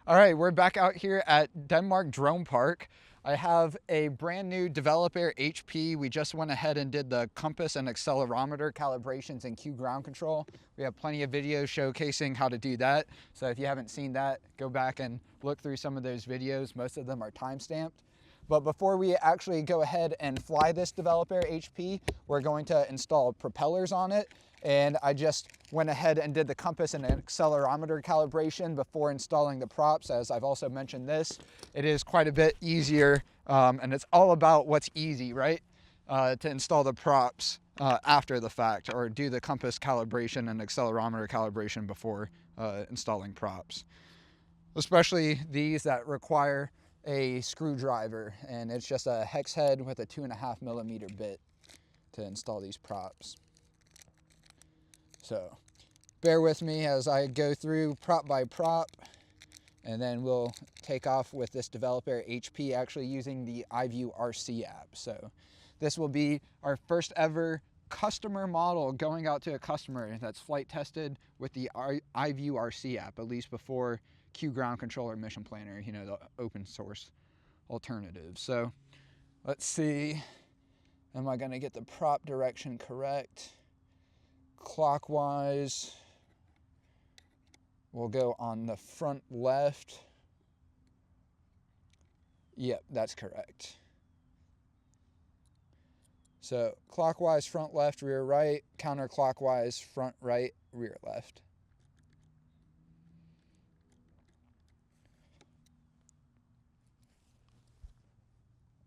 All right, we're back out here at Denmark Drone Park. I have a brand new developer HP. We just went ahead and did the compass and accelerometer calibrations in QGroundControl. We have plenty of videos showcasing how to do that. So if you haven't seen that, go back and look through some of those videos. Most of them are time-stamped. But before we actually go ahead and fly this developer HP, we're going to install propellers on it. And I just went ahead and did the compass and accelerometer calibration before installing the props. As I've also mentioned this, it is quite a bit easier, and it's all about what's easy, right? To install the props after the fact, or do the compass calibration and accelerometer calibration before installing props. Especially these that require a screwdriver, and it's just a hex head with a 2.5mm bit to install these props. So bear with me as I go through prop by prop, and then we'll take off with this developer HP actually using the iVue RC app. So this will be our first ever customer model going out to a customer that's flight tested with the iVue RC app, at least before QGroundControl or Mission Planner, you know, the open source alternative. So let's see, am I going to get the prop direction correct? Clockwise, we'll go on the front left. Yep, that's correct. So clockwise, front left, rear right, counterclockwise, front right, rear left.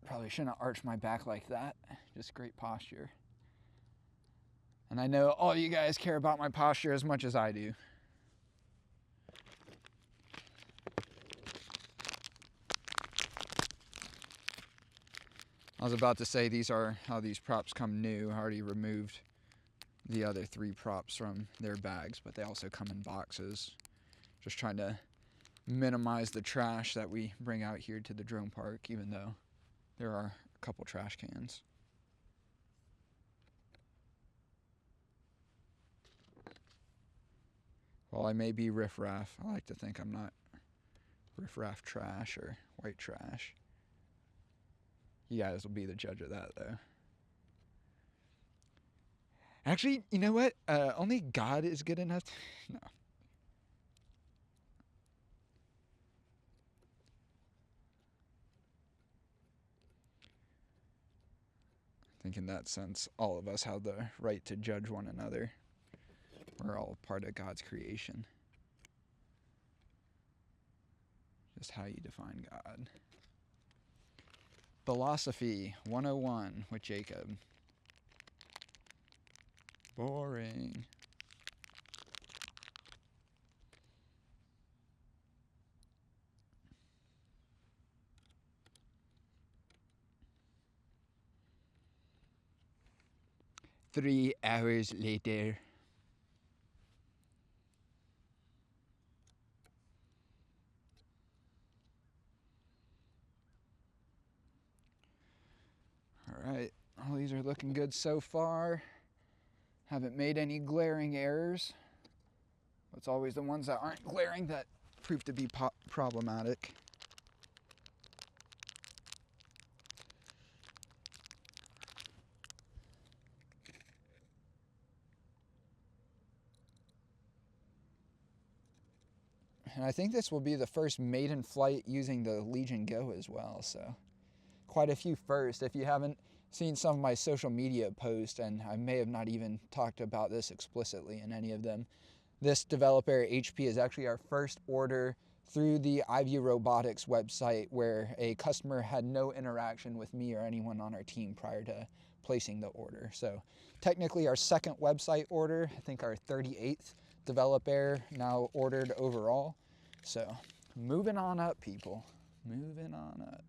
Probably shouldn't arch my back like that. Just great posture. And I know all you guys care about my posture as much as I do. I was about to say these are how these props come new. I already removed the other 3 props from their bags, but they also come in boxes. Just trying to minimize the trash that we bring out here to the drone park, even though there are a couple trash cans. While I may be riffraff, I like to think I'm not riffraff trash or white trash. You guys will be the judge of that, though. Actually, you know what? Only God is good enough. No. I think in that sense, all of us have the right to judge one another. We're all part of God's creation. Just how you define God. Philosophy 101 with Jacob. Boring. Three hours later. Alright, all these are looking good so far. Haven't made any glaring errors. It's always the ones that aren't glaring that prove to be problematic. And I think this will be the first maiden flight using the Legion Go as well, so quite a few firsts. If you haven't seen some of my social media posts, and I may have not even talked about this explicitly in any of them, this developer HP is actually our first order through the iVue Robotics website where a customer had no interaction with me or anyone on our team prior to placing the order. So technically our second website order, I think our 38th developer now ordered overall. So moving on up, people, moving on up.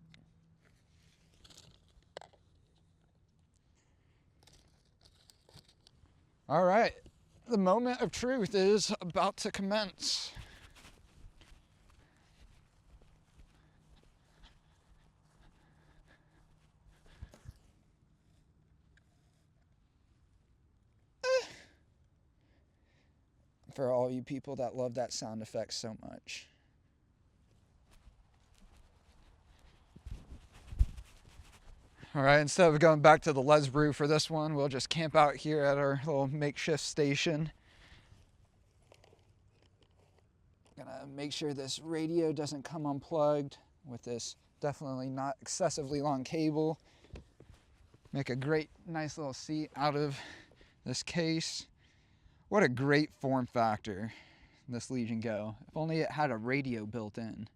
All right, the moment of truth is about to commence. For all you people that love that sound effect so much. All right, instead of going back to the Les Brew for this one, we'll just camp out here at our little makeshift station. Gonna make sure this radio doesn't come unplugged with this definitely not excessively long cable. Make a great, nice little seat out of this case. What a great form factor, this Legion Go. If only it had a radio built in.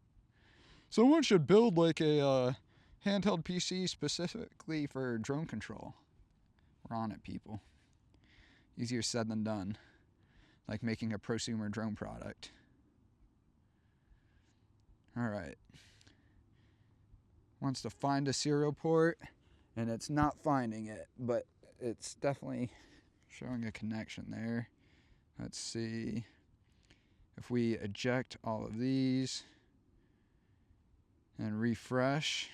Someone should build like a handheld PC specifically for drone control. We're on it, people. Easier said than done. Like making a prosumer drone product. Alright. Wants to find a serial port, and it's not finding it, but it's definitely showing a connection there. Let's see if we eject all of these and refresh.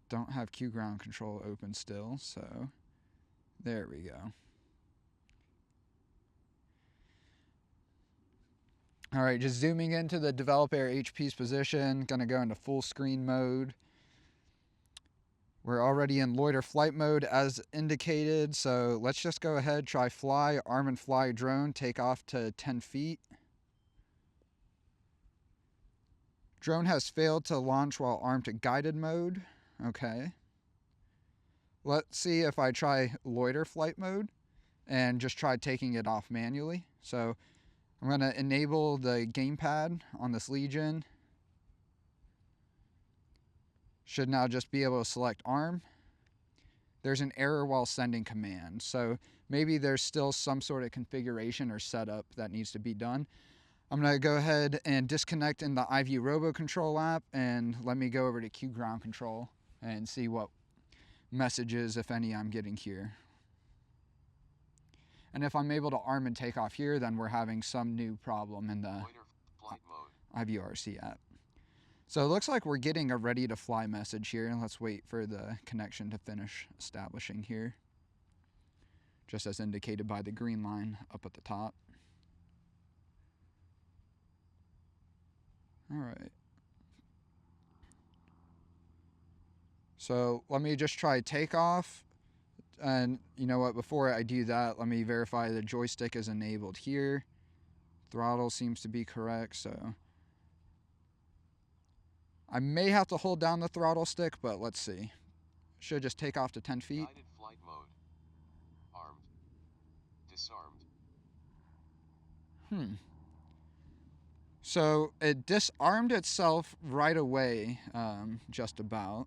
Don't have QGroundControl open still, so there we go. All right, just zooming into the developer HP's position, gonna go into full screen mode. We're already in loiter flight mode as indicated, so let's just go ahead, try fly, arm and fly drone, take off to 10 feet. Drone has failed to launch while armed to guided mode. Okay. Let's see if I try loiter flight mode and just try taking it off manually. So I'm going to enable the gamepad on this Legion. Should now just be able to select arm. There's an error while sending command. So maybe there's still some sort of configuration or setup that needs to be done. I'm going to go ahead and disconnect in the iVue RoboControl app and let me go over to QGroundControl and see what messages, if any, I'm getting here. And if I'm able to arm and take off here, then we're having some new problem in the iVue RC app. So it looks like we're getting a ready to fly message here. Let's wait for the connection to finish establishing here, just as indicated by the green line up at the top. All right. So let me just try takeoff. And you know what, before I do that, let me verify the joystick is enabled here. Throttle seems to be correct, so I may have to hold down the throttle stick, but let's see. Should just take off to 10 feet. Guided flight mode. Armed. Disarmed. So it disarmed itself right away, just about.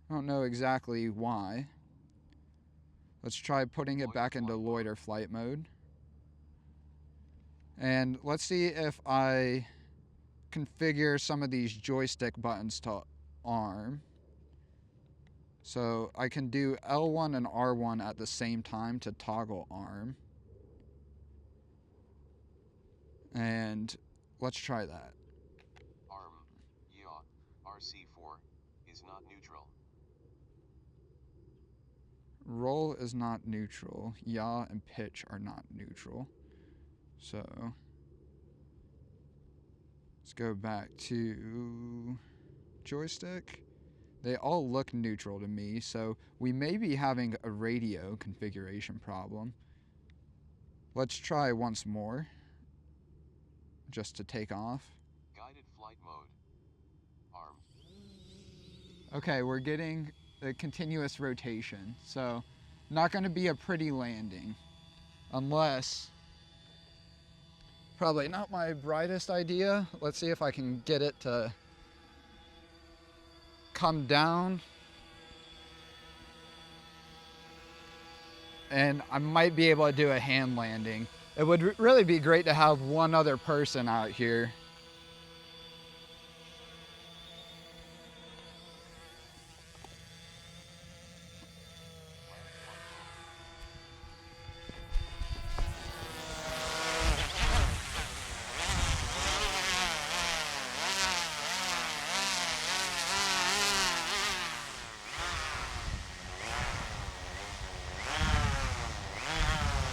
I don't know exactly why. Let's try putting it back into loiter flight mode. And let's see if I configure some of these joystick buttons to arm. So I can do L1 and R1 at the same time to toggle arm. And let's try that. Arm, yaw, RC4 is not neutral. Roll is not neutral. Yaw and pitch are not neutral. So let's go back to joystick. They all look neutral to me, so we may be having a radio configuration problem. Let's try once more, just to take off. Guided flight mode. Armed. Okay, we're getting a continuous rotation, so not going to be a pretty landing, unless, probably not my brightest idea. Let's see if I can get it to come down, and I might be able to do a hand landing. It would really be great to have one other person out here.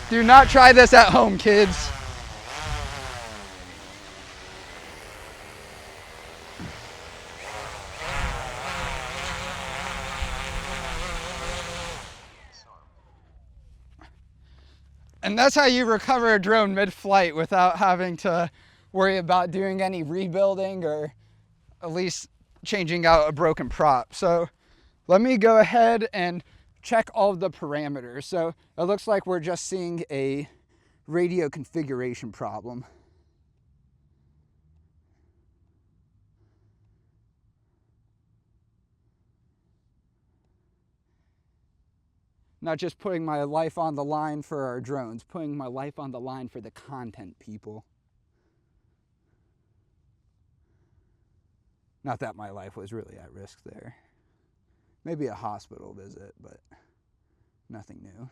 Do not try this at home, kids. And that's how you recover a drone mid-flight without having to worry about doing any rebuilding or at least changing out a broken prop. So let me go ahead and check all of the parameters. So it looks like we're just seeing a radio configuration problem. Not just putting my life on the line for our drones, putting my life on the line for the content people. Not that my life was really at risk there. Maybe a hospital visit, but nothing new.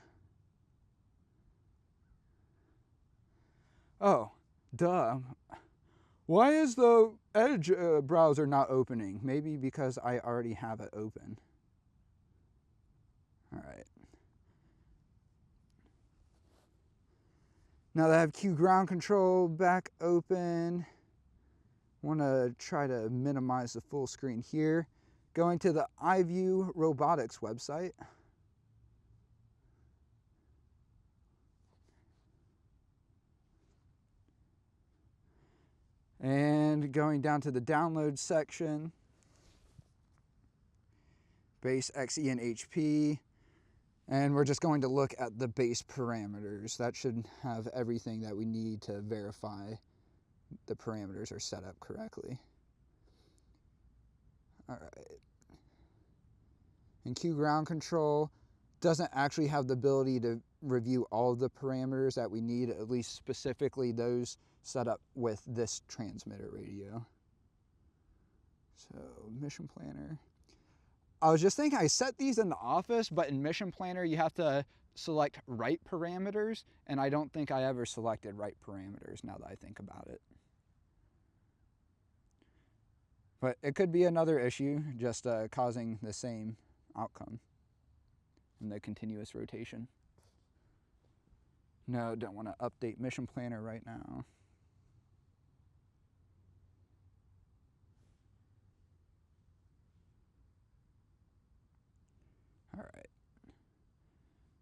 Oh, duh. Why is the Edge browser not opening? Maybe because I already have it open. All right. Now that I have QGroundControl back open, I want to try to minimize the full screen here. Going to the iVue robotics website. And going down to the download section, base XE and HP, and we're just going to look at the base parameters. That should have everything that we need to verify the parameters are set up correctly. All right. And QGroundControl doesn't actually have the ability to review all of the parameters that we need, at least specifically those set up with this transmitter radio. So Mission Planner. I was just thinking I set these in the office, but in Mission Planner you have to select write parameters, and I don't think I ever selected write parameters now that I think about it. But it could be another issue, just causing the same outcome in the continuous rotation. No, don't want to update Mission Planner right now. All right.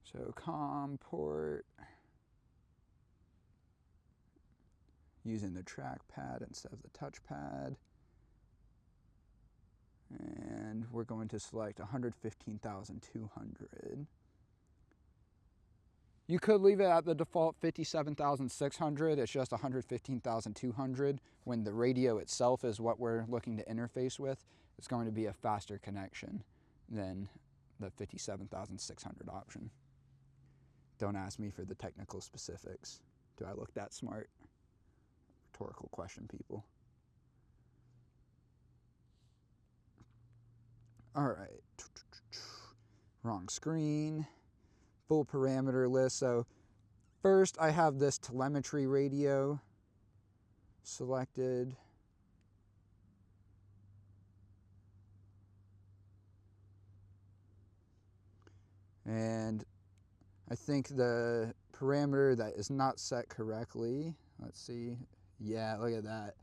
So COM port, using the trackpad instead of the touchpad. And we're going to select 115,200. You could leave it at the default 57,600. It's just 115,200. When the radio itself is what we're looking to interface with, it's going to be a faster connection than the 57,600 option. Don't ask me for the technical specifics. Do I look that smart? Rhetorical question, people. All right, wrong screen, full parameter list. So first I have this telemetry radio selected. And I think the parameter that is not set correctly, let's see, yeah, look at that.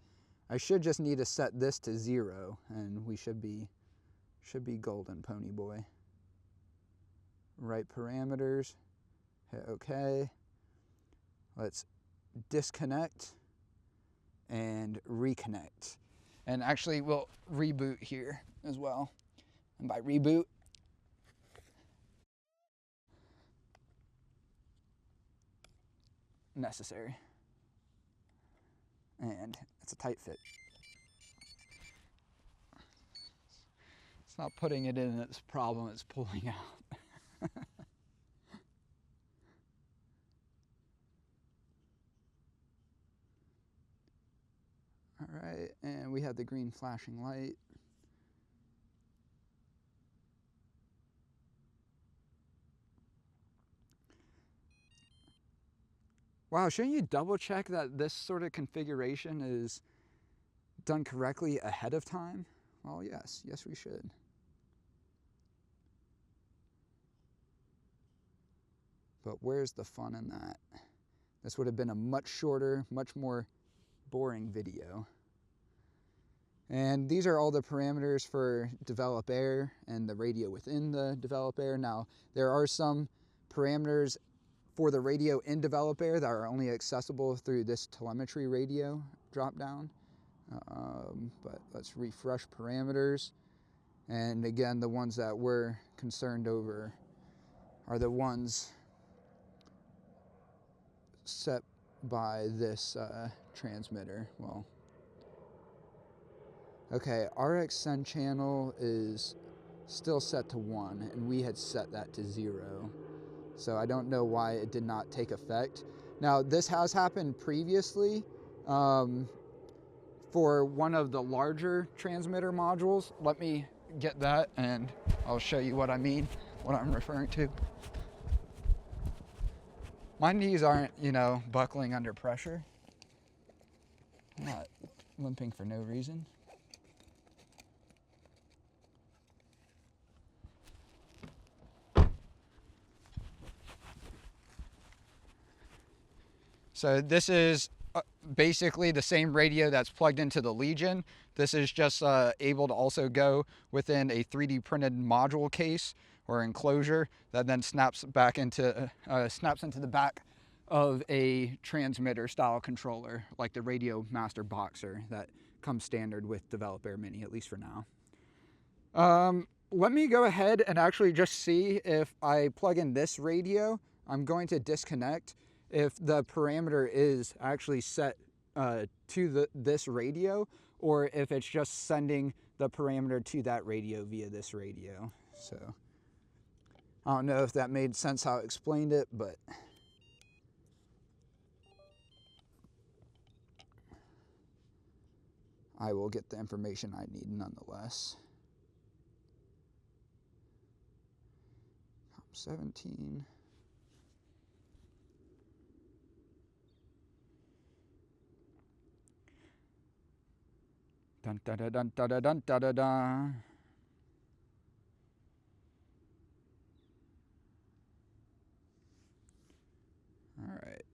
I should just need to set this to 0 and we should be golden, pony boy. Right parameters, hit OK. Let's disconnect and reconnect. And actually we'll reboot here as well. And by reboot, necessary. And it's a tight fit. It's not putting it in its problem, it's pulling out. All right, and we have the green flashing light. Wow, shouldn't you double check that this sort of configuration is done correctly ahead of time? Well, yes, we should. But where's the fun in that? This would have been a much shorter, much more boring video. And these are all the parameters for Develop Air and the radio within the Develop Air. Now, there are some parameters for the radio in developer that are only accessible through this telemetry radio dropdown. But let's refresh parameters. And again, the ones that we're concerned over are the ones set by this transmitter. Well, okay, RX send channel is still set to 1, and we had set that to 0. So I don't know why it did not take effect. Now, this has happened previously for one of the larger transmitter modules. Let me get that and I'll show you what I mean, what I'm referring to. My knees aren't, you know, buckling under pressure. I'm not limping for no reason. So this is basically the same radio that's plugged into the Legion. This is just able to also go within a 3D printed module case or enclosure that then snaps back into snaps into the back of a transmitter style controller, like the Radio Master Boxer that comes standard with Developer Mini, at least for now. Let me go ahead and actually just see if I plug in this radio. I'm going to disconnect if the parameter is actually set to this radio, or if it's just sending the parameter to that radio via this radio. So I don't know if that made sense how I explained it, but I will get the information I need nonetheless. 17. Dun da da dun da da dun da da da. All right.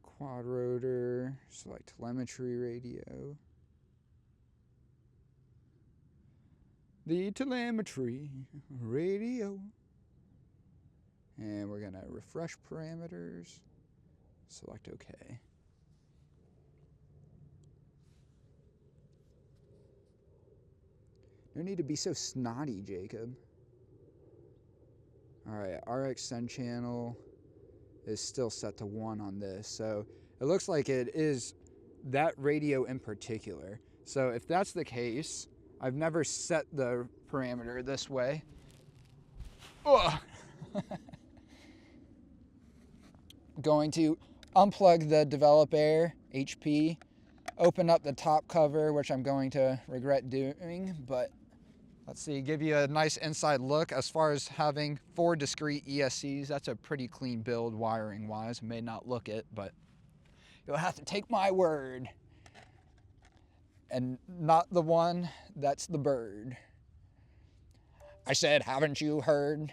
Quad rotor, select telemetry radio. The telemetry radio. And we're gonna refresh parameters. Select OK. No need to be so snotty, Jacob. All right, RX send channel is still set to 1 on this. So it looks like it is that radio in particular. So if that's the case, I've never set the parameter this way. Going to unplug the Developer HP, open up the top cover, which I'm going to regret doing, but let's see, give you a nice inside look. As far as having 4 discrete ESCs, that's a pretty clean build wiring wise. May not look it, but you'll have to take my word. And not the one that's the bird. I said, haven't you heard?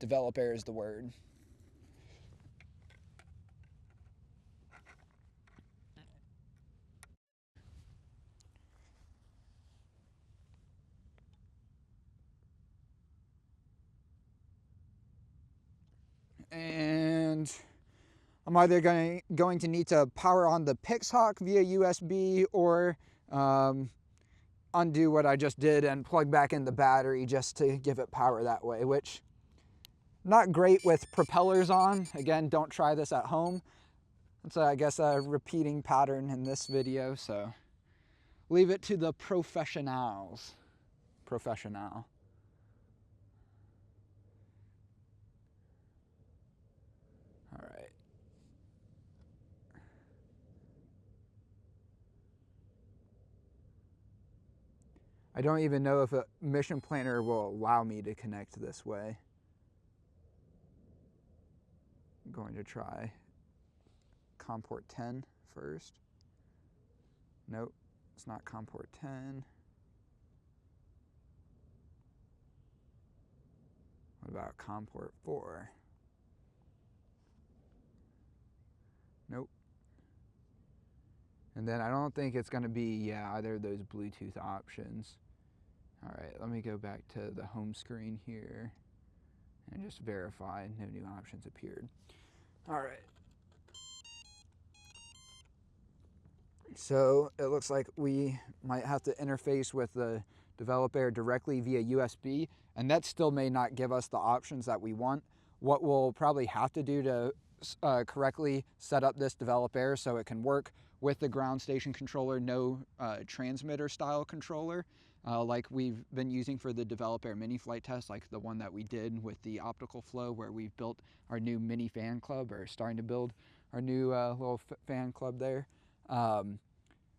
Developer is the word. And I'm either going to need to power on the Pixhawk via USB or undo what I just did and plug back in the battery just to give it power that way, which not great with propellers on. Again, don't try this at home. It's, I guess, a repeating pattern in this video, so leave it to the professionals. Professional. All right. I don't even know if a mission planner will allow me to connect this way. I'm going to try COM port 10 first. Nope, it's not COM port 10. What about COM port 4? Nope. And then I don't think it's going to be, either of those Bluetooth options. All right, let me go back to the home screen here and just verify no new options appeared. All right. So it looks like we might have to interface with the developer directly via USB, and that still may not give us the options that we want. What we'll probably have to do to correctly set up this developer so it can work with the ground station controller, no transmitter style controller, like we've been using for the developer mini flight test, like the one that we did with the optical flow, where we've built our new mini fan club, or starting to build our new little fan club there.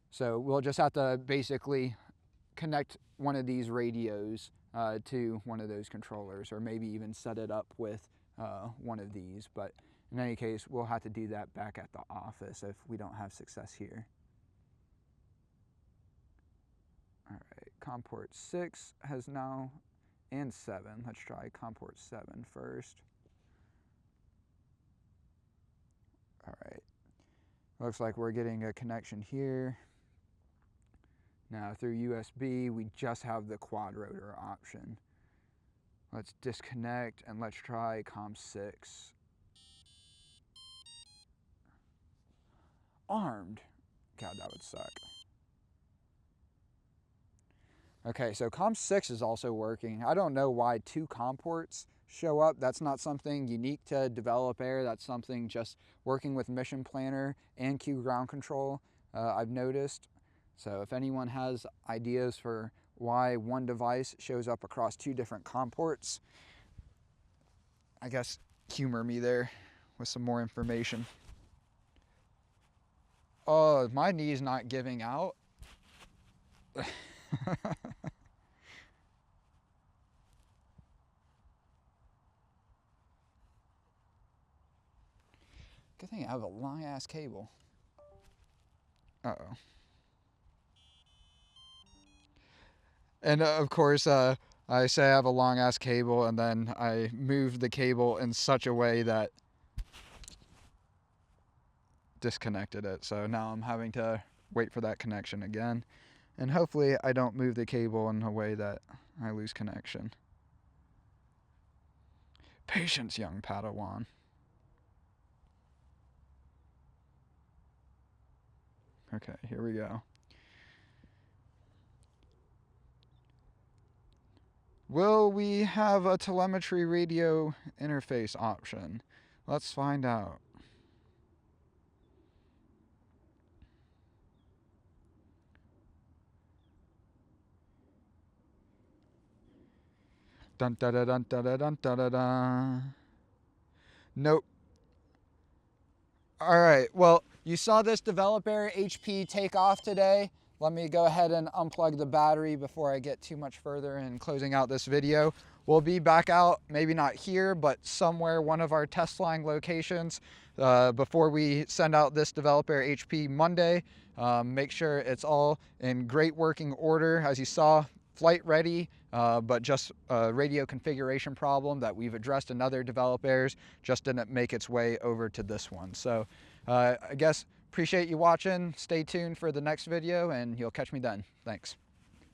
So we'll just have to basically connect one of these radios to one of those controllers, or maybe even set it up with one of these. But in any case, we'll have to do that back at the office if we don't have success here. All right, COM port 6 has now, and 7. Let's try COM port 7 first. All right, looks like we're getting a connection here. Now through USB, we just have the quad rotor option. Let's disconnect and let's try COM 6. Armed. God, that would suck. Okay, so COM 6 is also working. I don't know why 2 COM ports show up. That's not something unique to developer. That's something just working with Mission Planner and QGroundControl I've noticed. So if anyone has ideas for why one device shows up across 2 different COM ports, I guess humor me there with some more information. Oh, my knee's not giving out. Good thing I have a long ass cable. Uh-oh. And of course, I say I have a long ass cable, and then I move the cable in such a way that disconnected it. So now I'm having to wait for that connection again. And hopefully I don't move the cable in a way that I lose connection. Patience, young Padawan. Okay, here we go. Will we have a telemetry radio interface option? Let's find out. Dun da da dun da da dun da da da. Nope. All right, well, you saw this developer HP Takeoff today. Let me go ahead and unplug the battery before I get too much further in closing out this video. We'll be back out, maybe not here, but somewhere, one of our test flying locations, before we send out this developer HP Monday. Make sure it's all in great working order. As you saw, flight ready, but just a radio configuration problem that we've addressed in other developers, just didn't make its way over to this one. So I guess appreciate you watching. Stay tuned for the next video and you'll catch me then. Thanks.